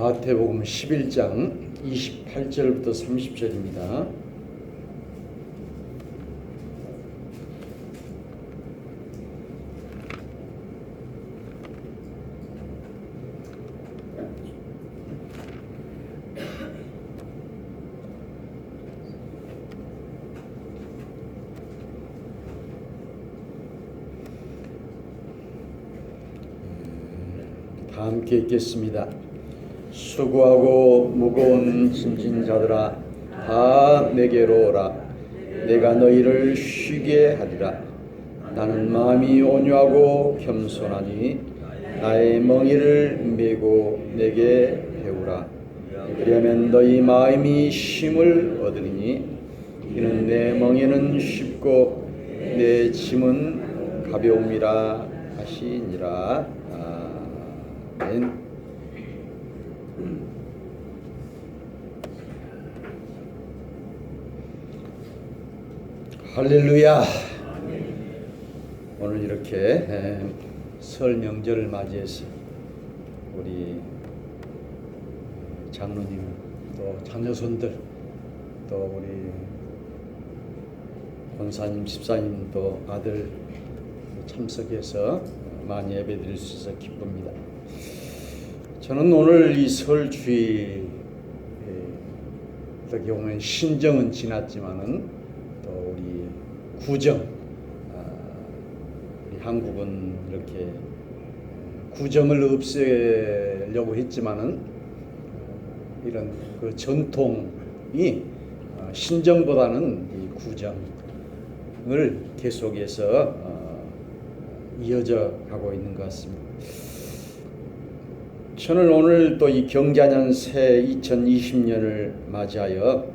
마태복음 11장 28절부터 30절입니다. 다 함께 읽겠습니다. 수고하고 무거운 짐진 자들아 다 내게로 오라. 내가 너희를 쉬게 하리라. 나는 마음이 온유하고 겸손하니 나의 멍에를 메고 내게 배우라. 그리하면 너희 마음이 쉼을 얻으리니 이는 내 멍에는 쉽고 내 짐은 가벼움이라 하시니라. 아멘. 할렐루야. 오늘 이렇게 설 명절을 맞이해서 우리 장로님 또 자녀손들 또 우리 권사님 집사님 또 아들 참석해서 많이 예배드릴 수 있어서 기쁩니다. 저는 오늘 이 설주의 어떻게 보면 신정은 지났지만은 또 우리 구정, 우리 한국은 이렇게 구정을 없애려고 했지만은 이런 그 전통이 신정보다는 이 구정을 계속해서 이어져 가고 있는 것 같습니다. 저는 오늘 또 이 경자년 새 2020년을 맞이하여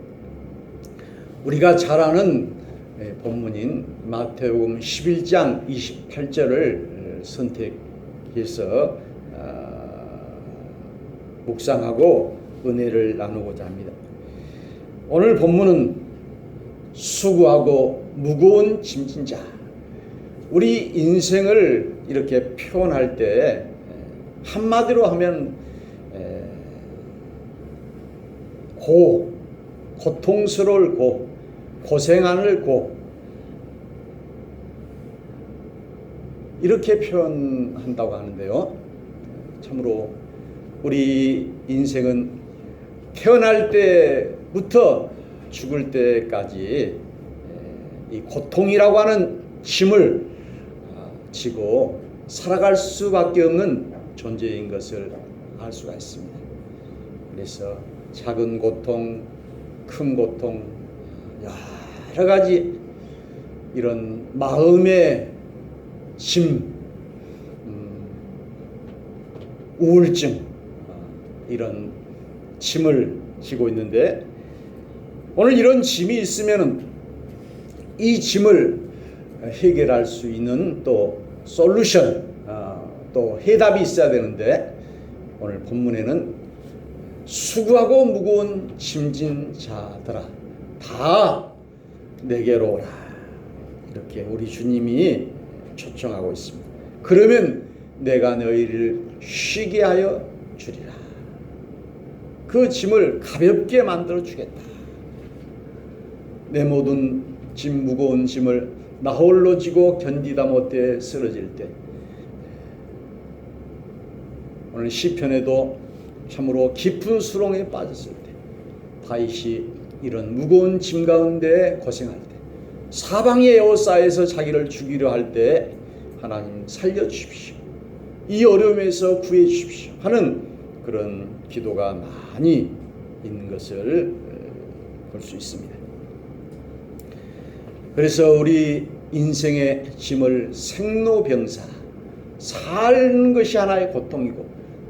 우리가 잘 아는 본문인 마태복음 11장 28절을 선택해서 묵상하고 은혜를 나누고자 합니다. 오늘 본문은 수고하고 무거운 짐진 자. 우리 인생을 이렇게 표현할 때 한마디로 하면 고통스러울 고생하는 이렇게 표현한다고 하는데요. 참으로 우리 인생은 태어날 때부터 죽을 때까지 이 고통이라고 하는 짐을 지고 살아갈 수밖에 없는 존재인 것을 알 수가 있습니다. 그래서 작은 고통, 큰 고통, 여러 가지 이런 마음의 짐, 우울증, 이런 짐을 지고 있는데 오늘 이런 짐이 있으면은 이 짐을 해결할 수 있는 또 솔루션, 또 해답이 있어야 되는데 오늘 본문에는 수고하고 무거운 짐진 자들아 다 내게로 오라 이렇게 우리 주님이 초청하고 있습니다. 그러면 내가 너희를 쉬게 하여 주리라. 그 짐을 가볍게 만들어 주겠다. 내 모든 짐 무거운 짐을 나 홀로 지고 견디다 못해 쓰러질 때 오늘 시편에도 참으로 깊은 수렁에 빠졌을 때 다윗이 이런 무거운 짐 가운데 고생할 때 사방에 에워싸여서 자기를 죽이려 할 때 하나님 살려주십시오. 이 어려움에서 구해주십시오 하는 그런 기도가 많이 있는 것을 볼 수 있습니다. 그래서 우리 인생의 짐을 생로병사 사는 것이 하나의 고통이고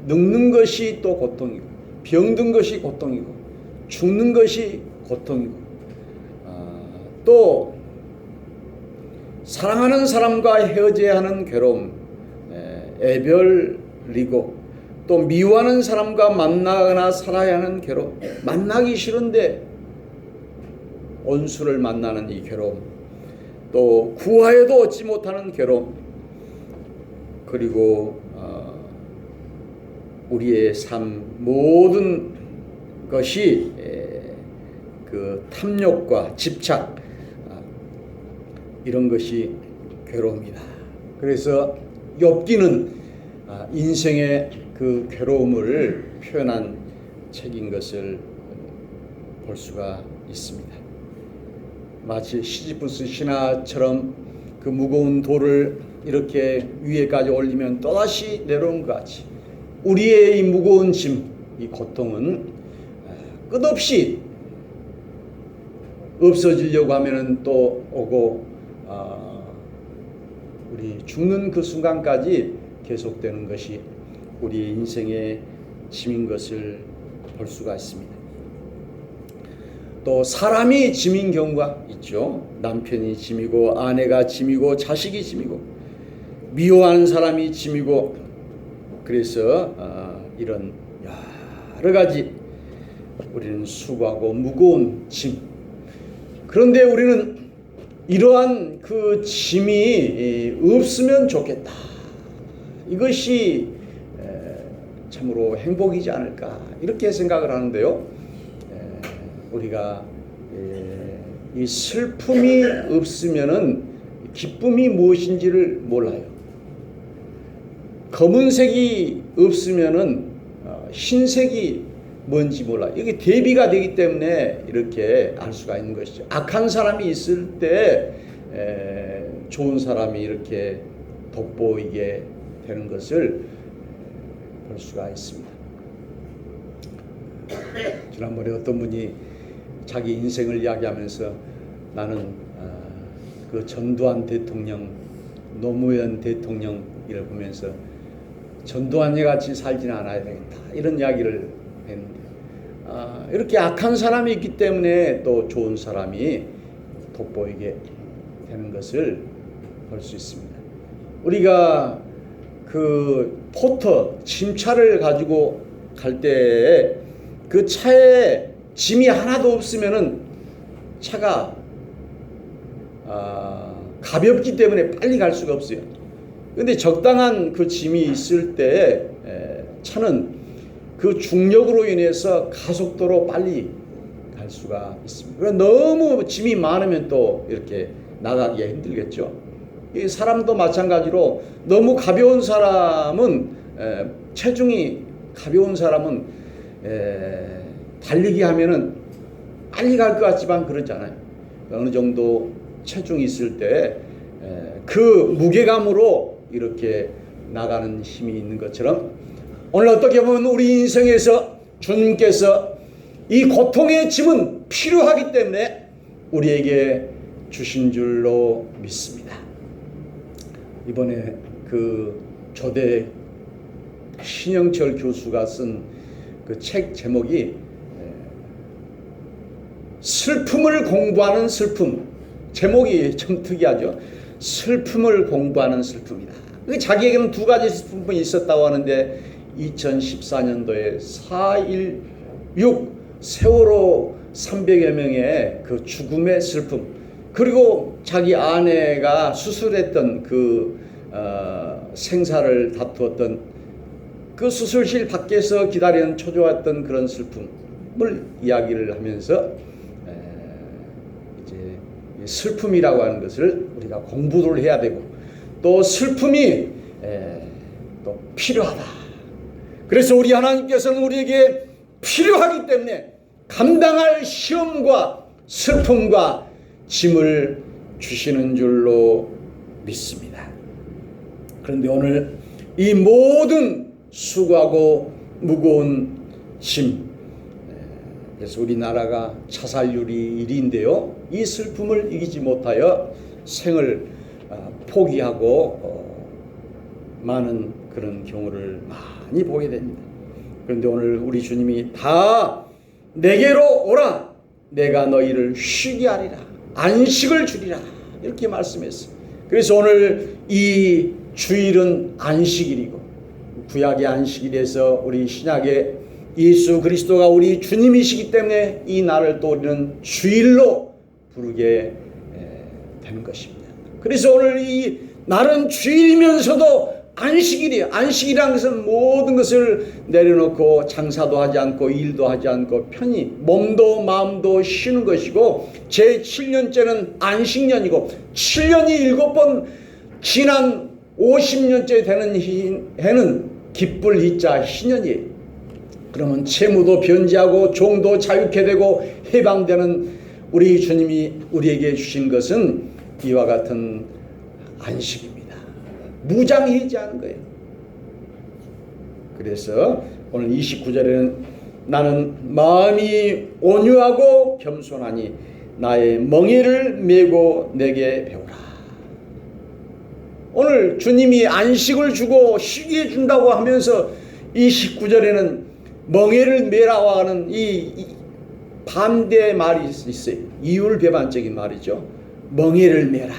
늙는 것이 또 고통이고 병든 것이 고통이고 죽는 것이 고통이고 또 사랑하는 사람과 헤어져야 하는 괴로움, 애별이고 또 미워하는 사람과 만나거나 살아야 하는 괴로움, 만나기 싫은데 원수를 만나는 이 괴로움, 또 구하여도 얻지 못하는 괴로움, 그리고 우리의 삶 모든 것이 그 탐욕과 집착 이런 것이 괴로움이다. 그래서 욥기는 인생의 그 괴로움을 표현한 책인 것을 볼 수가 있습니다. 마치 시지프스 신하처럼 그 무거운 돌을 이렇게 위에까지 올리면 또다시 내려오는 것 같이 우리의 이 무거운 짐, 이 고통은 끝없이 없어지려고 하면은 또 오고 우리 죽는 그 순간까지 계속되는 것이 우리 인생의 짐인 것을 볼 수가 있습니다. 또 사람이 짐인 경우가 있죠. 남편이 짐이고 아내가 짐이고 자식이 짐이고 미워하는 사람이 짐이고 그래서 이런 여러 가지 우리는 수고하고 무거운 짐. 그런데 우리는 이러한 그 짐이 없으면 좋겠다. 이것이 참으로 행복이지 않을까 이렇게 생각을 하는데요. 우리가 이 슬픔이 없으면은 기쁨이 무엇인지를 몰라요. 검은색이 없으면은 흰색이 뭔지 몰라요. 이게 대비가 되기 때문에 이렇게 알 수가 있는 것이죠. 악한 사람이 있을 때 좋은 사람이 이렇게 돋보이게 되는 것을 볼 수가 있습니다. 지난번에 어떤 분이 자기 인생을 이야기하면서 나는 그 전두환 대통령, 노무현 대통령을 보면서 전두환이 같이 살지는 않아야 되겠다 이런 이야기를 했는데 이렇게 악한 사람이 있기 때문에 또 좋은 사람이 돋보이게 되는 것을 볼 수 있습니다. 우리가 그 포터 짐차를 가지고 갈 때 그 차에 짐이 하나도 없으면은 차가 가볍기 때문에 빨리 갈 수가 없어요. 근데 적당한 그 짐이 있을 때 차는 그 중력으로 인해서 가속도로 빨리 갈 수가 있습니다. 너무 짐이 많으면 또 이렇게 나가기가 힘들겠죠. 이 사람도 마찬가지로 너무 가벼운 사람은 체중이 가벼운 사람은 달리기 하면은 빨리 갈 것 같지만 그렇지 않아요. 어느 정도 체중이 있을 때 그 무게감으로 이렇게 나가는 힘이 있는 것처럼 오늘 어떻게 보면 우리 인생에서 주님께서 이 고통의 짐은 필요하기 때문에 우리에게 주신 줄로 믿습니다. 이번에 그 조대 신영철 교수가 쓴 그 책 제목이 슬픔을 공부하는 슬픔. 제목이 좀 특이하죠. 슬픔을 공부하는 슬픔이다. 자기에게는 두 가지 슬픔이 있었다고 하는데 2014년도에 4.16 세월호 300여 명의 그 죽음의 슬픔, 그리고 자기 아내가 수술했던 그 생사를 다투었던 그 수술실 밖에서 기다리는 초조했던 그런 슬픔을 이야기를 하면서 이제 슬픔이라고 하는 것을 우리가 공부를 해야 되고 또 슬픔이 또 필요하다. 그래서 우리 하나님께서는 우리에게 필요하기 때문에 감당할 시험과 슬픔과 짐을 주시는 줄로 믿습니다. 그런데 오늘 이 모든 수고하고 무거운 짐, 그래서 우리나라가 자살률이 1위인데요. 이 슬픔을 이기지 못하여 생을 포기하고 많은 그런 경우를 많이 보게 됩니다. 그런데 오늘 우리 주님이 다 내게로 오라, 내가 너희를 쉬게 하리라, 안식을 주리라 이렇게 말씀했어요. 그래서 오늘 이 주일은 안식일이고 구약의 안식일에서 우리 신약의 예수 그리스도가 우리 주님이시기 때문에 이 날을 또 우리는 주일로 부르게 되는 것입니다. 그래서 오늘 이 날은 주일이면서도 안식일이에요. 안식이라는 것은 모든 것을 내려놓고 장사도 하지 않고 일도 하지 않고 편히 몸도 마음도 쉬는 것이고, 제7년째는 안식년이고, 7년이 7번 지난 50년째 되는 해는 기쁠 희자 희년이에요. 그러면 채무도 변제하고 종도 자유케 되고 해방되는 우리 주님이 우리에게 주신 것은 이와 같은 안식입니다. 무장해제하는 거예요. 그래서 오늘 29절에는 나는 마음이 온유하고 겸손하니 나의 멍에를 메고 내게 배우라. 오늘 주님이 안식을 주고 쉬게 해준다고 하면서 29절에는 멍에를 메라고 하는 이 반대 말이 있어요. 이율배반적인 말이죠. 멍에를 메라.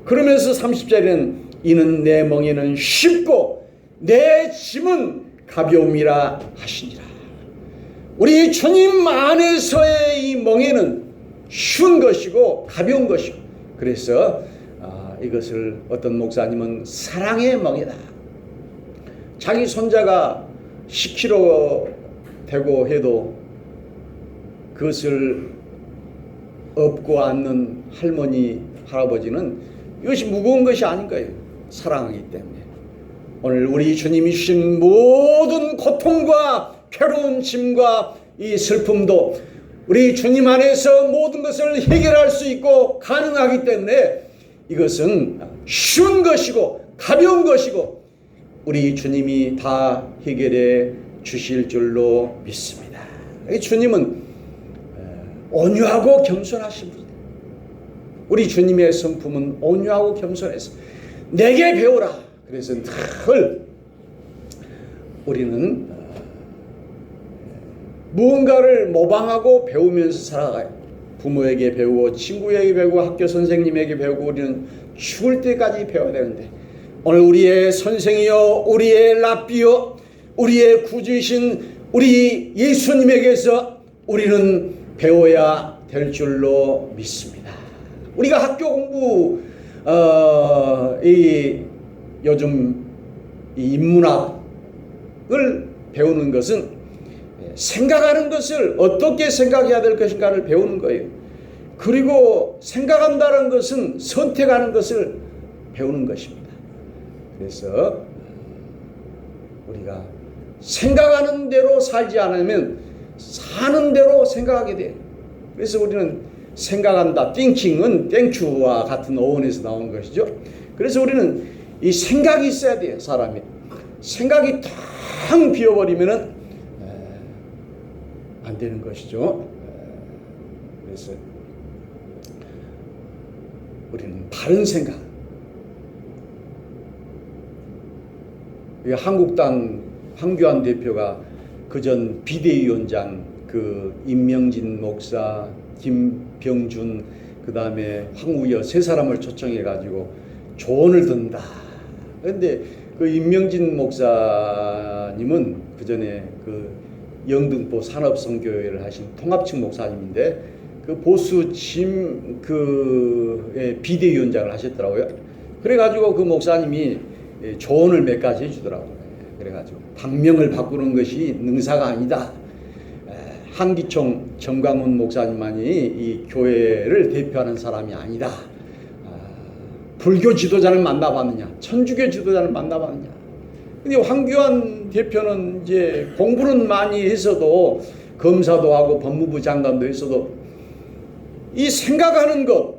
그러면서 30절에는 이는 내 멍에는 쉽고 내 짐은 가벼움이라 하시니라. 우리 주님 안에서의 이 멍에는 쉬운 것이고 가벼운 것이고, 그래서 이것을 어떤 목사님은 사랑의 멍에다. 자기 손자가 10kg 되고 해도 그것을 업고 앉는 할머니 할아버지는 이것이 무거운 것이 아닌 거예요. 사랑하기 때문에. 오늘 우리 주님이 주신 모든 고통과 괴로운 짐과 이 슬픔도 우리 주님 안에서 모든 것을 해결할 수 있고 가능하기 때문에 이것은 쉬운 것이고 가벼운 것이고 우리 주님이 다 해결해 주실 줄로 믿습니다. 주님은 온유하고 겸손하신 분이에요. 우리 주님의 성품은 온유하고 겸손해서 내게 배우라. 그래서 늘 우리는 무언가를 모방하고 배우면서 살아가요. 부모에게 배우고 친구에게 배우고 학교 선생님에게 배우고 우리는 죽을 때까지 배워야 되는데, 오늘 우리의 선생이요 우리의 랍비요 우리의 구주이신 우리 예수님에게서 우리는 배워야 될 줄로 믿습니다. 우리가 학교 공부 요즘 이 인문학을 배우는 것은 생각하는 것을 어떻게 생각해야 될 것인가를 배우는 거예요. 그리고 생각한다는 것은 선택하는 것을 배우는 것입니다. 그래서 우리가 생각하는 대로 살지 않으면 사는 대로 생각하게 돼요. 그래서 우리는 생각한다, thinking은 땡큐와 같은 어원에서 나온 것이죠. 그래서 우리는 이 생각이 있어야 돼요. 사람이 생각이 텅 비어버리면은 안 되는 것이죠. 그래서 우리는 바른 생각. 한국당 황교안 대표가 그전 비대위원장 임명진 목사, 김병준, 그 다음에 황우여 세 사람을 초청해 가지고 조언을 듣는다. 그런데 임명진 목사님은 그 전에 영등포 산업선교회를 하신 통합측 목사님인데 보수 비대위원장을 하셨더라고요. 그래가지고 그 목사님이 조언을 몇 가지 해주더라고요. 그래가지고 당명을 바꾸는 것이 능사가 아니다. 한기총 정광훈 목사님만이 이 교회를 대표하는 사람이 아니다. 불교 지도자를 만나봤느냐, 천주교 지도자를 만나봤느냐. 근데 황교안 대표는 이제 공부는 많이 했어도 검사도 하고 법무부 장관도 했어도 이 생각하는 것,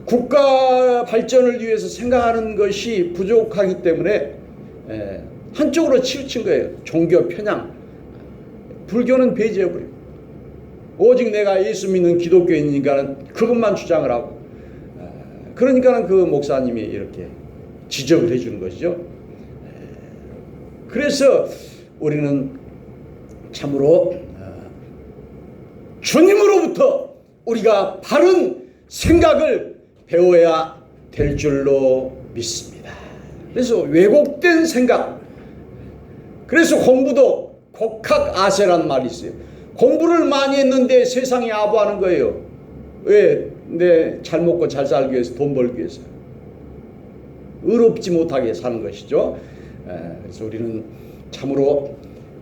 국가 발전을 위해서 생각하는 것이 부족하기 때문에 한쪽으로 치우친 거예요. 종교 편향. 불교는 배제해버려요. 오직 내가 예수 믿는 기독교인이니까 그것만 주장을 하고, 그러니까 그 목사님이 이렇게 지적을 해주는 것이죠. 그래서 우리는 참으로 주님으로부터 우리가 바른 생각을 배워야 될 줄로 믿습니다. 그래서 왜곡된 생각, 그래서 공부도 곡학아세라는 말이 있어요. 공부를 많이 했는데 세상이 아부하는 거예요. 왜? 잘 먹고 잘 살기 위해서, 돈 벌기 위해서 의롭지 못하게 사는 것이죠. 그래서 우리는 참으로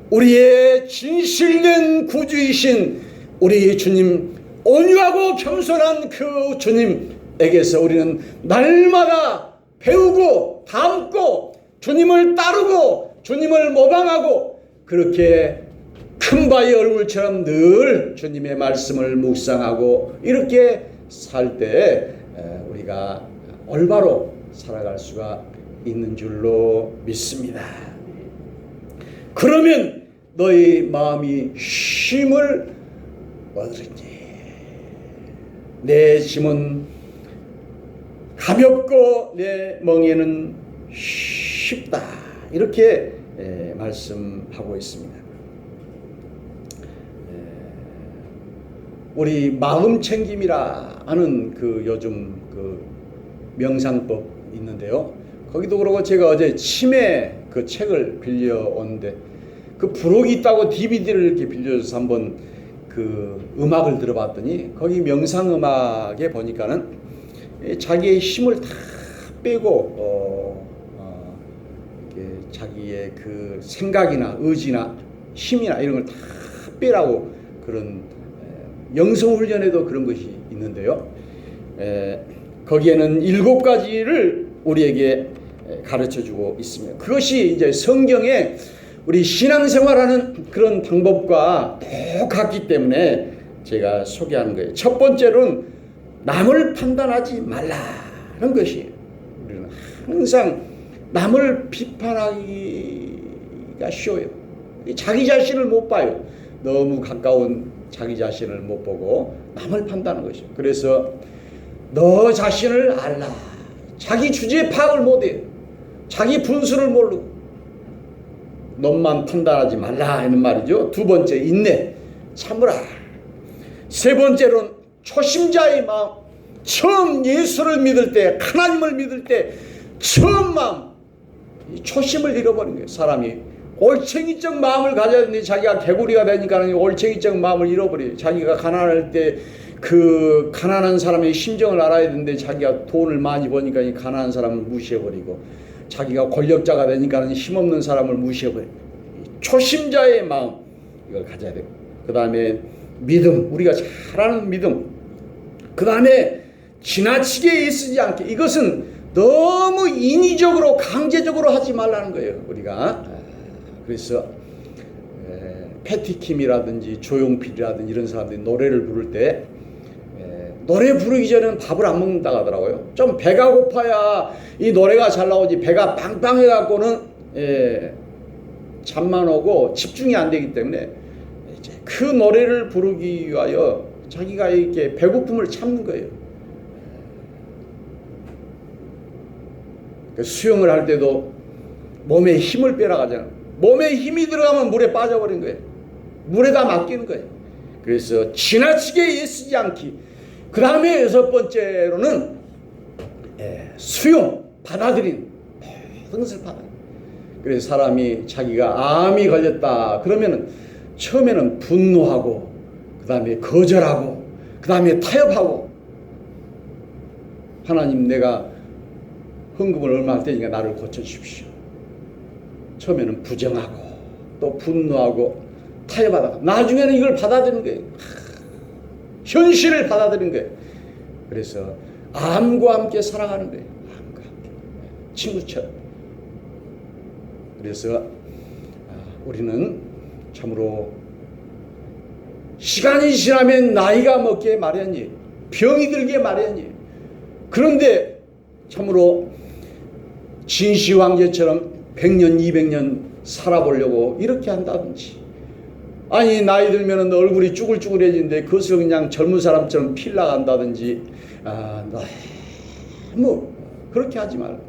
우리의 진실된 구주이신 우리 주님, 온유하고 겸손한 그 주님에게서 우리는 날마다 배우고 닮고 주님을 따르고 주님을 모방하고, 그렇게 큰 바위 얼굴처럼 늘 주님의 말씀을 묵상하고 이렇게 살 때 우리가 올바로 살아갈 수가 있는 줄로 믿습니다. 그러면 너희 마음이 쉼을 얻으리니 내 짐은 가볍고 내 멍에는 쉽다, 이렇게 말씀하고 있습니다. 우리 마음 챙김이라 하는 그 요즘 그 명상법 있는데요. 거기도 그러고 제가 어제 치매 그 책을 빌려오는데 그 부록이 있다고 DVD를 이렇게 빌려줘서 한번 그 음악을 들어봤더니 거기 명상 음악에 보니까는 자기의 힘을 다 빼고 이렇게 자기의 그 생각이나 의지나 힘이나 이런 걸 다 빼라고 그런 영성훈련에도 그런 것이 있는데요. 거기에는 7가지를 우리에게 가르쳐주고 있습니다. 그것이 이제 성경에 우리 신앙생활하는 그런 방법과 똑같기 때문에 제가 소개하는 거예요. 첫 번째로는 남을 판단하지 말라는 것이에요. 우리는 항상 남을 비판하기가 쉬워요. 자기 자신을 못 봐요. 너무 가까운 자기 자신을 못 보고 남을 판단하는 것이에요. 그래서 너 자신을 알라. 자기 주제 파악을 못해요. 자기 분수를 모르고 너만 판단하지 말라 하는 말이죠. 두 번째, 인내, 참으라. 세 번째로는 초심자의 마음. 처음 예수를 믿을 때, 하나님을 믿을 때 처음 마음, 이 초심을 잃어버린 거예요. 사람이 올챙이적 마음을 가져야 되는데 자기가 개구리가 되니까 올챙이적 마음을 잃어버려요. 자기가 가난할 때 그 가난한 사람의 심정을 알아야 되는데 자기가 돈을 많이 버니까 이 가난한 사람을 무시해버리고, 자기가 권력자가 되니까 힘없는 사람을 무시해버리고, 초심자의 마음, 이걸 가져야 되고, 그 다음에 믿음, 우리가 잘 아는 믿음, 그 다음에 지나치게 애쓰지 않게, 이것은 너무 인위적으로 강제적으로 하지 말라는 거예요. 우리가 그래서 패티킴이라든지 조용필이라든지 이런 사람들이 노래를 부를 때 노래 부르기 전에는 밥을 안 먹는다고 하더라고요. 좀 배가 고파야 이 노래가 잘 나오지, 배가 빵빵해 갖고는 잠만 오고 집중이 안 되기 때문에 이제 그 노래를 부르기 위하여 자기가 이렇게 배고픔을 참는 거예요. 수영을 할 때도 몸에 힘을 빼라 가잖아. 몸에 힘이 들어가면 물에 빠져버린 거예요. 물에다 맡기는 거예요. 그래서 지나치게 애쓰지 않기. 그 다음에 6번째로는 수용, 받아들인 모든 것을 받아. 그래서 사람이 자기가 암이 걸렸다 그러면은 처음에는 분노하고, 그 다음에 거절하고, 그 다음에 타협하고, 하나님 내가 헌금을 얼마 할 테니까 나를 고쳐주십시오. 처음에는 부정하고 또 분노하고 타협하다가 나중에는 이걸 받아들이는 거예요. 현실을 받아들이는 거예요. 그래서 암과 함께 살아가는 거예요. 암과 함께, 친구처럼. 그래서 우리는 참으로 시간이 지나면 나이가 먹게 마련이에요. 병이 들게 마련이에요. 그런데 참으로 진시황제처럼 100년 200년 살아보려고 이렇게 한다든지, 아니 나이 들면 얼굴이 쭈글쭈글해지는데 그것을 그냥 젊은 사람처럼 필라간다든지, 너무 그렇게 하지 말고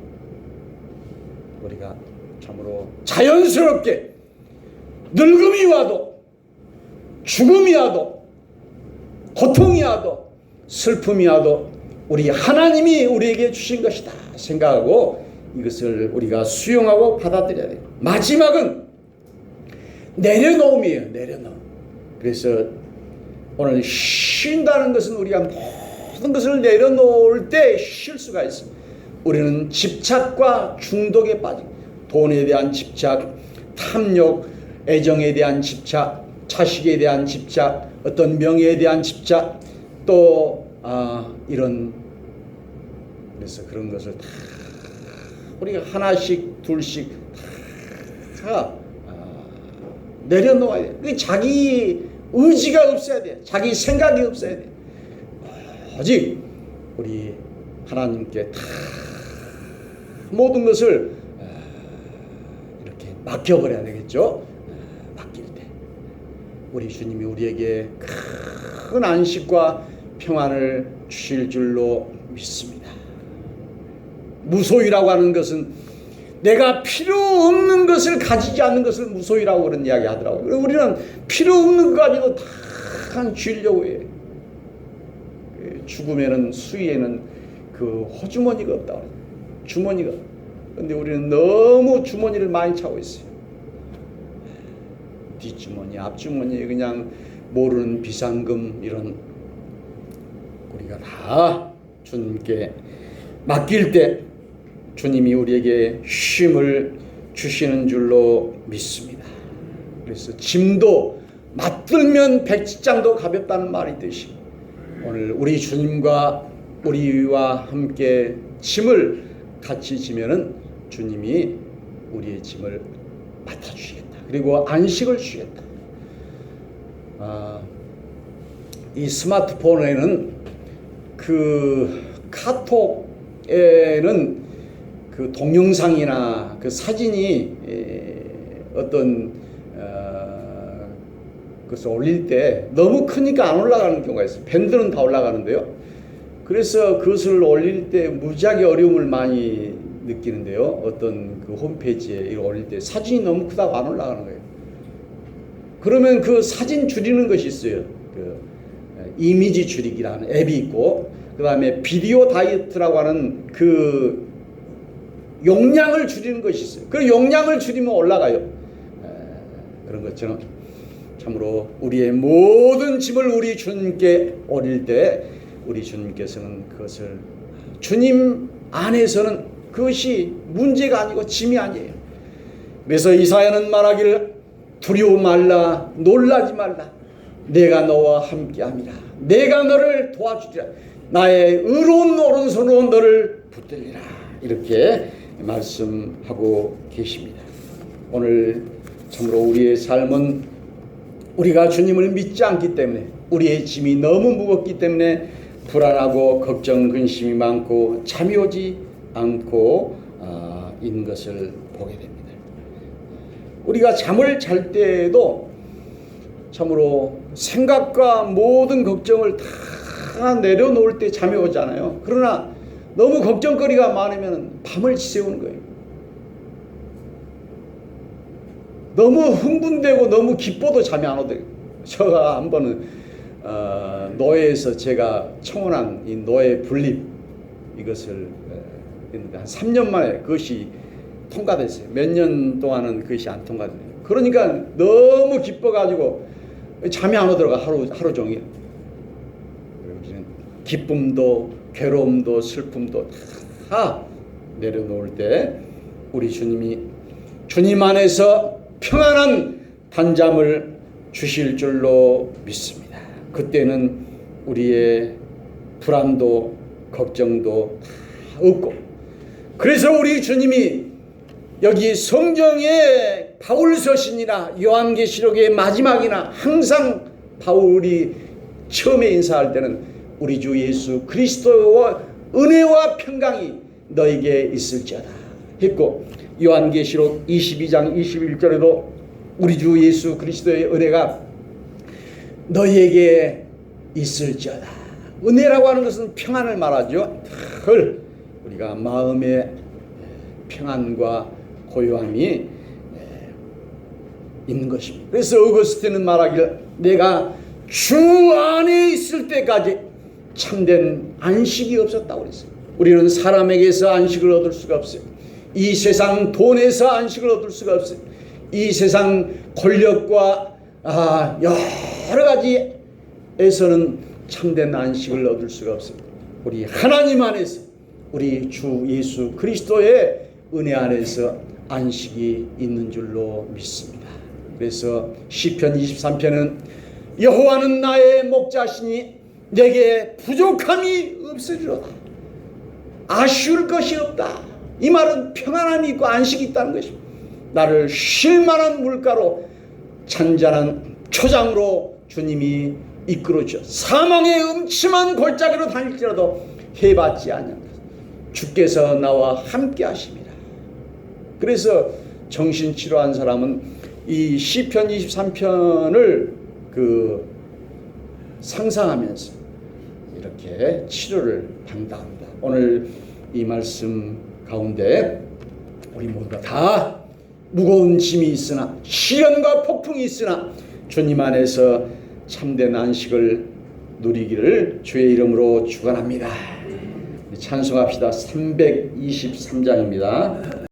우리가 참으로 자연스럽게 늙음이 와도 죽음이 와도 고통이 와도 슬픔이 와도 우리 하나님이 우리에게 주신 것이다 생각하고 이것을 우리가 수용하고 받아들여야 돼요. 마지막은 내려놓음이에요. 내려놓음. 그래서 오늘 쉰다는 것은 우리가 모든 것을 내려놓을 때 쉴 수가 있습니다. 우리는 집착과 중독에 빠진, 돈에 대한 집착, 탐욕, 애정에 대한 집착, 자식에 대한 집착, 어떤 명예에 대한 집착, 또 이런, 그래서 그런 것을 다 우리가 하나씩 둘씩 다 내려놓아야 돼. 자기 의지가 없어야 돼. 자기 생각이 없어야 돼. 오직 우리 하나님께 다 모든 것을 이렇게 맡겨버려야 되겠죠. 맡길 때 우리 주님이 우리에게 큰 안식과 평안을 주실 줄로 믿습니다. 무소유라고 하는 것은 내가 필요 없는 것을 가지지 않는 것을 무소유라고 그런 이야기 하더라고요. 우리는 필요 없는 것 가지고 다 쥐려고 해. 죽음에는, 수위에는 그 호주머니가 없다고 그래요. 주머니가. 근데 우리는 너무 주머니를 많이 차고 있어요. 뒷주머니, 앞주머니, 그냥 모르는 비상금, 이런. 우리가 다 주님께 맡길 때 주님이 우리에게 쉼을 주시는 줄로 믿습니다. 그래서 짐도 맞들면 백지장도 가볍다는 말이 있듯이 오늘 우리 주님과 우리와 함께 짐을 같이 지면은 주님이 우리의 짐을 맡아주시겠다. 그리고 안식을 주시겠다. 이 스마트폰에는 그 카톡에는 그 동영상이나 그 사진이 어떤 그것을 올릴 때 너무 크니까 안 올라가는 경우가 있어요. 밴드는 다 올라가는데요. 그래서 그것을 올릴 때 무지하게 어려움을 많이 느끼는데요. 어떤 그 홈페이지에 이거 올릴 때 사진이 너무 크다고 안 올라가는 거예요. 그러면 그 사진 줄이는 것이 있어요. 그 이미지 줄이기라는 앱이 있고, 그 다음에 비디오 다이어트라고 하는 그 용량을 줄이는 것이 있어요. 그 용량을 줄이면 올라가요. 그런 것처럼 참으로 우리의 모든 짐을 우리 주님께 올릴 때 우리 주님께서는 그것을 주님 안에서는 그것이 문제가 아니고 짐이 아니에요. 그래서 이사야는 말하기를 두려워 말라, 놀라지 말라. 내가 너와 함께함이라. 내가 너를 도와주리라. 나의 의로운 오른손으로 너를 붙들리라. 이렇게 말씀하고 계십니다. 오늘 참으로 우리의 삶은 우리가 주님을 믿지 않기 때문에, 우리의 짐이 너무 무겁기 때문에 불안하고 걱정, 근심이 많고 잠이 오지 않고 있는 것을 보게 됩니다. 우리가 잠을 잘 때에도 참으로 생각과 모든 걱정을 다 내려놓을 때 잠이 오잖아요. 그러나 너무 걱정거리가 많으면 밤을 지새우는 거예요. 너무 흥분되고 너무 기뻐도 잠이 안 오더라고요. 제가 한 번은 노예에서 제가 청원한 이 노예 분립 이것을 했는데 한 3년 만에 그것이 통과됐어요. 몇 년 동안은 그것이 안 통과돼요. 그러니까 너무 기뻐가지고 잠이 안 오더라고요. 하루 종일. 우리는 기쁨도 괴로움도 슬픔도 다 내려놓을 때 우리 주님이 주님 안에서 평안한 단잠을 주실 줄로 믿습니다. 그때는 우리의 불안도 걱정도 다 없고, 그래서 우리 주님이 여기 성경의 바울 서신이나 요한계시록의 마지막이나 항상 바울이 처음에 인사할 때는 우리 주 예수 그리스도와 은혜와 평강이 너에게 있을지어다 했고, 요한계시록 22장 21절에도 우리 주 예수 그리스도의 은혜가 너희에게 있을지어다. 은혜라고 하는 것은 평안을 말하죠. 늘 우리가 마음의 평안과 고요함이 있는 것입니다. 그래서 어거스틴은 말하기를 내가 주 안에 있을 때까지 참된 안식이 없었다고 그랬어요. 우리는 사람에게서 안식을 얻을 수가 없어요. 이 세상 돈에서 안식을 얻을 수가 없어요. 이 세상 권력과 여러 가지에서는 참된 안식을 얻을 수가 없습니다. 우리 하나님 안에서, 우리 주 예수 그리스도의 은혜 안에서 안식이 있는 줄로 믿습니다. 그래서 시편 23편은 여호와는 나의 목자시니 내게 부족함이 없으리로다. 아쉬울 것이 없다. 이 말은 평안함이 있고 안식이 있다는 것입니다. 나를 쉴 만한 물가로 잔잔한 초장으로 주님이 이끌어 주셔. 사망의 음침한 골짜기로 다닐지라도 해받지 않는다. 주께서 나와 함께 하십니다. 그래서 정신치료한 사람은 이 시편 23편을 상상하면서 이렇게 치료를 당당합니다. 오늘 이 말씀 가운데 우리 모두가 다 무거운 짐이 있으나, 시련과 폭풍이 있으나 주님 안에서 참된 안식을 누리기를 주의 이름으로 축원합니다. 찬송합시다. 323장입니다.